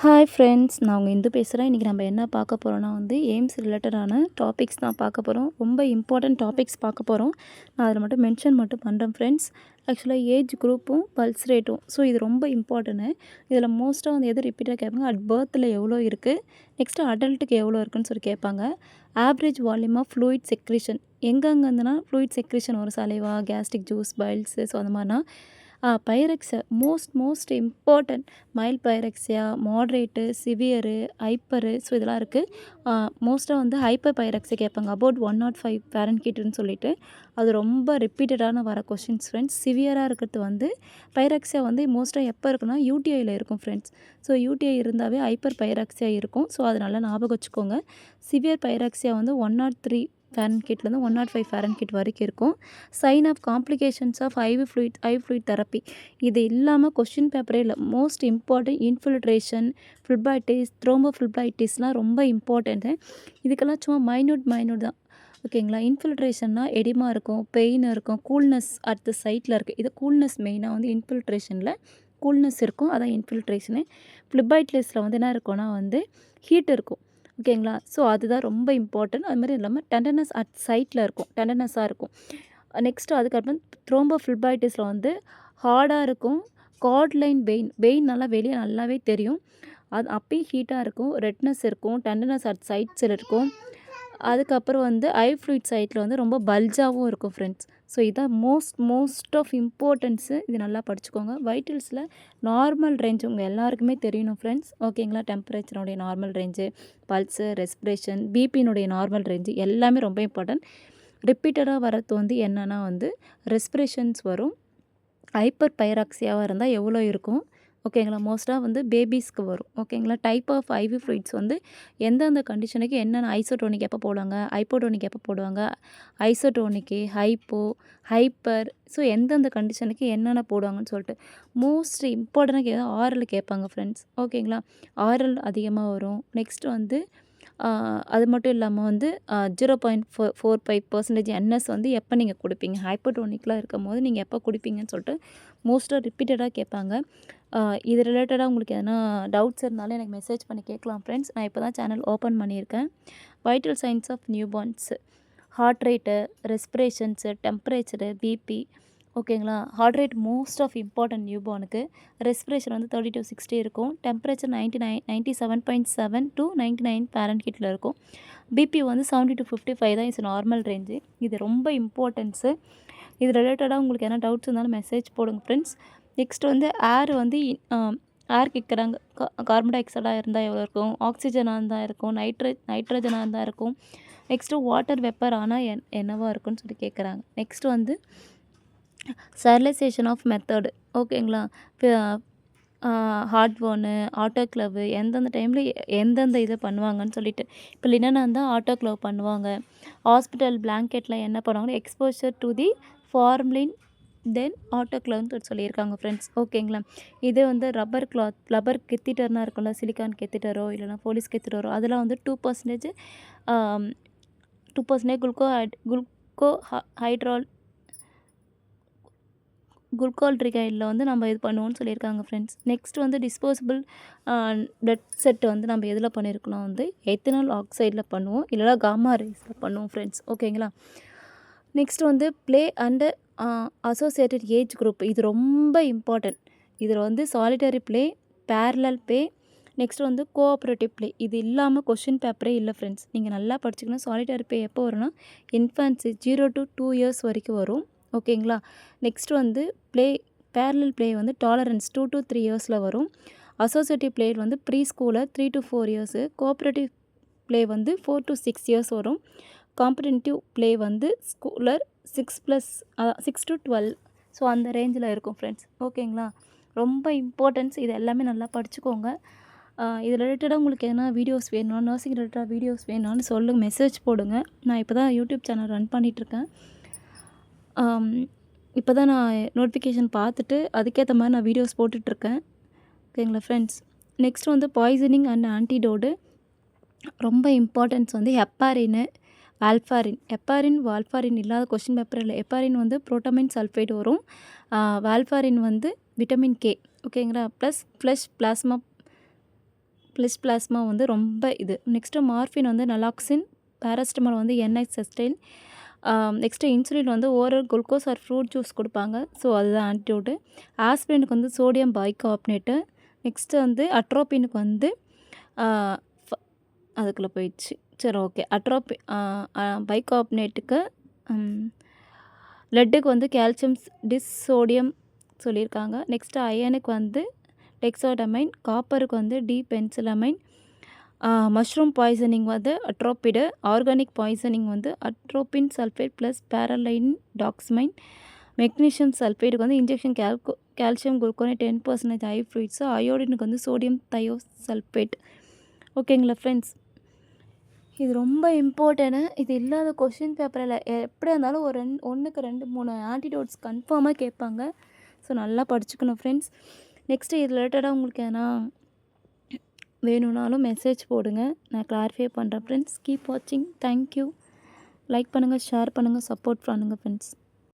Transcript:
Hi friends, நான் உங்கள் இந்து பேசுகிறேன். இன்றைக்கி நம்ம என்ன பார்க்க போகிறோன்னா எய்ம்ஸ் ரிலேட்டடான டாபிக்ஸ் தான் பார்க்க போகிறோம். ரொம்ப இம்பார்ட்டன்ட் டாபிக்ஸ் பார்க்க போகிறோம். நான் அதில் மட்டும் மென்ஷன் பண்ணுறேன் ஃப்ரெண்ட்ஸ். ஆக்சுவலாக ஏஜ் குரூப்பும் பல்ஸ் ரேட்டும் இது ரொம்ப இம்பார்ட்டன்ட்டு. இதில் மோஸ்ட்டாக எது ரிப்பீட்டாக கேட்பாங்க, அட் பர்த்தில் எவ்வளோ இருக்குது, நெக்ஸ்ட்டு அடல்ட்டுக்கு எவ்வளோ இருக்குன்னு கேட்பாங்க. Average volume of fluid secretion எங்கெங்கேருந்துன்னா ஃப்ளூயிட் செக்ரீஷன் வரும், சலைவா, கேஸ்ட்ரிக் ஜூஸ், பைல்ஸு, அந்த மாதிரினா pyrexia most important. Mild pyrexia, moderate, severe, hyper இதெல்லாம் இருக்குது. மோஸ்ட்டாக ஹைப்பர் பைரக்ஸியா கேட்பாங்க. அபவுட் 105 ஃபாரன்ஹீட்னு சொல்லிட்டு அது ரொம்ப ரிப்பீட்டடான வர கொஷின்ஸ் ஃப்ரெண்ட்ஸ். சிவியராக இருக்கிறது பைரக்ஸியா மோஸ்ட்டாக எப்போ இருக்குன்னா யூடிஐயில் இருக்கும் ஃப்ரெண்ட்ஸ். யூடிஐ இருந்தாவே ஹைப்பர் பைரக்ஸியா இருக்கும். அது நல்லா ஞாபகம் வச்சுக்கோங்க. சிவியர் பைரக்ஸியா 103 ஃபாரன்ஹீட்லேருந்து 105 ஃபாரன்ஹீட் வரைக்கும் இருக்கும். Sign of complications of IV fluid therapy இது இல்லாமல் கொஷின் பேப்பரே இல்லை. மோஸ்ட் இம்பார்ட்டன்ட் இன்ஃபில்ட்ரேஷன், ஃபில்பைட்டிஸ், த்ரோம்போஃபில்பைட்டிஸ்லாம் ரொம்ப இம்பார்ட்டண்ட்டு. இதுக்கெல்லாம் சும்மா மைன்யூட் தான், ஓகேங்களா. இன்ஃபில்ட்ரேஷன்னா எடிமா இருக்கும், பெயின் இருக்கும், கூல்னஸ் அட் த சைட்டில் இருக்குது. இது கூல்னஸ் மெயினாக இன்ஃபில்ட்ரேஷனில் கூல்னஸ் இருக்கும், அதான் இன்ஃபில்ட்ரேஷனு. ஃபிலிபைட்டிஸில் என்ன இருக்கும்னா ஹீட் இருக்கும், ஓகேங்களா. அதுதான் ரொம்ப இம்பார்ட்டன்ட். அது மாதிரி இல்லாமல் டெண்டனஸ் அட் சைட்டில் இருக்கும், டெண்டனஸாக இருக்கும். நெக்ஸ்ட்டு அதுக்கப்புறம் த்ரோம்போஃபில்பைட்டிஸில் ஹார்டாக இருக்கும், கார்ட்லைன் வெயின் நல்லா வெளியே நல்லாவே தெரியும். அது அப்பயும் ஹீட்டாக இருக்கும், ரெட்னஸ் இருக்கும், டெண்டனஸ் அட் சைட்ஸில் இருக்கும். அதுக்கப்புறம் ஐ ஃப்ளூயிட் சைட்டில் ரொம்ப பல்ஜாகவும் இருக்கும் ஃப்ரெண்ட்ஸ். இதான் மோஸ்ட் ஆஃப் இம்பார்ட்டன்ஸு. இது நல்லா படிச்சுக்கோங்க. வைட்டல்ஸில் நார்மல் ரேஞ்ச் உங்கள் எல்லாருக்குமே தெரியணும் ஃப்ரெண்ட்ஸ், ஓகேங்களா. டெம்பரேச்சருடைய நார்மல் ரேஞ்சு, பல்ஸு, ரெஸ்பிரேஷன், பிபியினுடைய நார்மல் ரேஞ்சு எல்லாமே ரொம்ப இம்பார்ட்டன்ட். ரிப்பீட்டடாக வரது என்னென்னா ரெஸ்பிரேஷன்ஸ் வரும். ஹைப்பர் பைராக்சியாவாக இருந்தால் எவ்வளோ இருக்கும், ஓகேங்களா. மோஸ்ட்டாக பேபிஸ்க்கு வரும், ஓகேங்களா. டைப் ஆஃப் ஐவி ஃப்ளூயிட்ஸ் எந்தெந்த கண்டிஷனுக்கு என்னென்ன ஐசோடோனிக் எப்போ போடுவாங்க, ஹைப்போடோனிக் எப்போ போடுவாங்க, ஐசோடோனிக்கு, ஹைப்பர் எந்தெந்த கண்டிஷனுக்கு என்னென்ன போடுவாங்கன்னு சொல்லிட்டு மோஸ்ட் இம்பார்ட்டனாக ஆரல் கேட்பாங்க ஃப்ரெண்ட்ஸ், ஓகேங்களா. ஆரல் அதிகமாக வரும். நெக்ஸ்ட்டு அது மட்டும் இல்லாமல் 0.45% என்எஸ் எப்போ நீங்கள் கொடுப்பீங்க, ஹைப்போடோனிக்லாம் இருக்கும் போது நீங்கள் எப்போ கொடுப்பீங்கன்னு சொல்லிட்டு மோஸ்ட்டாக ரிப்பீட்டடாக கேட்பாங்க. இது ரிலேட்டடாக உங்களுக்கு எதனா டவுட்ஸ் இருந்தாலும் எனக்கு மெசேஜ் பண்ணி கேட்கலாம் ஃப்ரெண்ட்ஸ். நான் இப்போ தான் சேனல் ஓப்பன் பண்ணியிருக்கேன். Vital signs of newborns, heart rate, respirations, temperature, BP, ஓகேங்களா. Heart rate most of important நியூபார்னுக்கு. ரெஸ்பிரேஷன் 30 to 60 இருக்கும். டெம்பரேச்சர் 97.7 to 99 ஃபாரன்ஹீட்டில் இருக்கும். பிபி 70 to 55 தான் இஸ் நார்மல் ரேஞ்சு. இது ரொம்ப இம்பார்ட்டன்ஸு. இது ரிலேட்டடாக உங்களுக்கு எதனா டவுட்ஸ் இருந்தாலும் மெசேஜ் போடுங்க ஃப்ரெண்ட்ஸ். நெக்ஸ்ட் ஏர் ஏர் கேட்குறாங்க. கார்பன் டை ஆக்சைடாக இருந்தால் எவ்வளோ இருக்கும், ஆக்சிஜனாக இருந்தால் இருக்கும், நைட்ரஜனாக இருந்தால் இருக்கும். நெக்ஸ்ட்டு வாட்டர் வெப்பர் ஆனால் என்னவாக இருக்குன்னு கேட்குறாங்க. நெக்ஸ்ட்டு ஸ்டெரிலைசேஷன் ஆஃப் மெத்தடு, ஓகேங்களா. ஹார்ட் போனு, ஆட்டோக்ளவு எந்தெந்த டைமில் எந்தெந்த இதை பண்ணுவாங்கன்னு சொல்லிட்டு. இப்போ லினனாக இருந்தால் ஆட்டோக்ளவ் பண்ணுவாங்க. ஹாஸ்பிட்டல் பிளாங்கெட்டில் என்ன பண்ணுவாங்கன்னா எக்ஸ்போஷர் டு தி ஃபார்ம்லின் தென் ஆட்டோக்ளவ்னு சொல்லியிருக்காங்க ஃப்ரெண்ட்ஸ், ஓகேங்களா. இது ரப்பர் கெத்திட்டர்னால் இருக்கும்ல, சிலிக்கான் கெத்திட்டரோ இல்லைனா போலீஸ் கெத்திட்டரோ அதெல்லாம் 2% 2% குளுக்கோல்ட்ரிகைடில் நம்ம இது பண்ணுவோம்னு சொல்லியிருக்காங்க friends. Next disposable blood set நம்ம எதில் பண்ணியிருக்கணும், எத்தனால் ஆக்சைடில் பண்ணுவோம், இல்லைனா காமா ரேஸில் பண்ணுவோம் ஃப்ரெண்ட்ஸ், ஓகேங்களா. Next play and associated age group இது ரொம்ப இம்பார்ட்டன்ட். இதில் solitary play, parallel play, next cooperative play இது இல்லாமல் கொஷின் பேப்பரே இல்லை ஃப்ரெண்ட்ஸ். நீங்கள் நல்லா படிச்சுக்கணும். சாலிட்டரி ப்ளே எப்போ வரும்னா இன்ஃபேன்சி 0 to 2 years வரைக்கும் வரும், ஓகேங்களா. Next play parallel play tolerance 2 to 3 years வரும். அசோசியேட்டிவ் ப்ளே ப்ரீ ஸ்கூலில் 3 to 4 years. Cooperative play 4 to 6 years வரும். காம்படிட்டிவ் ப்ளே ஸ்கூலர் 6 to 12 அந்த ரேஞ்சில் இருக்கும் ஃப்ரெண்ட்ஸ், ஓகேங்களா. ரொம்ப இம்பார்ட்டன்ஸ். இது எல்லாமே நல்லா படிச்சுக்கோங்க. இது ரிலேட்டடாக உங்களுக்கு எதனா வீடியோஸ் வேணும், நர்சிங் ரிலேட்டடாக வீடியோஸ் வேணும்னு சொல்லுங்கள், மெசேஜ் போடுங்க. நான் இப்போ தான் யூடியூப் சேனல் ரன் பண்ணிகிட்ருக்கேன். இப்போ தான் நான் நோட்டிஃபிகேஷன் பார்த்துட்டு அதுக்கேற்ற மாதிரி நான் வீடியோஸ் போட்டுட்ருக்கேன், ஓகேங்களா friends. Next poisoning and antidote ரொம்ப இம்பார்ட்டன்ஸ் ஹெப்பாரின், வால்ஃபாரின் வால்ஃபாரின் இல்லாத கொஸ்டின் பேப்பர் இல்லை. ஹெப்பாரின் புரோட்டமைன் சல்ஃபைடு வரும். வால்ஃபாரின் விட்டமின் கே, ஓகேங்களா. Plus flush plasma list plasma வந்து ரொம்ப இது. நெக்ஸ்ட்டு மார்ஃபின் வந்து நலாக்சின், பேராசிட்டமால் வந்து என்ஐசெஸ்டைன், நெக்ஸ்ட்டு இன்சுலின் வந்து oral glucose or fruit juice கொடுப்பாங்க. ஸோ அதுதான் ஆன்டிடோட்டு. ஆஸ்பிரினுக்கு வந்து சோடியம் பைகார்பனேட்டு. நெக்ஸ்ட்டு வந்து அட்ரோபினுக்கு வந்து ஃப அதுக்குள்ளே போயிடுச்சு. சரி ஓகே. பைகார்பனேட்டுக்கு லெட்டுக்கு வந்து கால்சியம் டிஸ்சோடியம் சொல்லியிருக்காங்க. நெக்ஸ்ட்டு அயனுக்கு வந்து டெக்ஸோடமைன், காப்பருக்கு வந்து டிபென்சிலமைன், மஷ்ரூம் பாய்சனிங் வந்து அட்ரோபிடு, ஆர்கானிக் பாய்சனிங் வந்து அட்ரோபின் சல்ஃபேட் ப்ளஸ் பேரலைன் டாக்ஸ்மைன், மெக்னீஷியம் சல்ஃபேட்டுக்கு வந்து இன்ஜெக்ஷன் கால்சியம் குளுக்கோனேட் 10% ஐ ஃப்ளூயிட்ஸு, அயோடினுக்கு வந்து சோடியம் தயோசல்ஃபேட். ஓகேங்களா ஃப்ரெண்ட்ஸ்? இது ரொம்ப இம்பார்ட்டன்ட்டு. இது இல்லாத கொஷின் பேப்பரில் எப்படியா இருந்தாலும் ஒரு 1க்கு 2, 3 ஆன்டிடோட்ஸ் கன்ஃபார்மாக கேட்பாங்க. ஸோ நல்லா படிச்சுக்கணும் ஃப்ரெண்ட்ஸ். நெக்ஸ்ட்டு இது ரிலேட்டடாக உங்களுக்கு எதனா வேணும்னாலும் மெசேஜ் போடுங்க. நான் கிளாரிஃபை பண்ணுறேன் ஃப்ரெண்ட்ஸ். கீப் வாட்சிங். தேங்க்யூ. லைக் பண்ணுங்கள், ஷேர் பண்ணுங்கள், சப்போர்ட் பண்ணுங்கள் ஃப்ரெண்ட்ஸ்.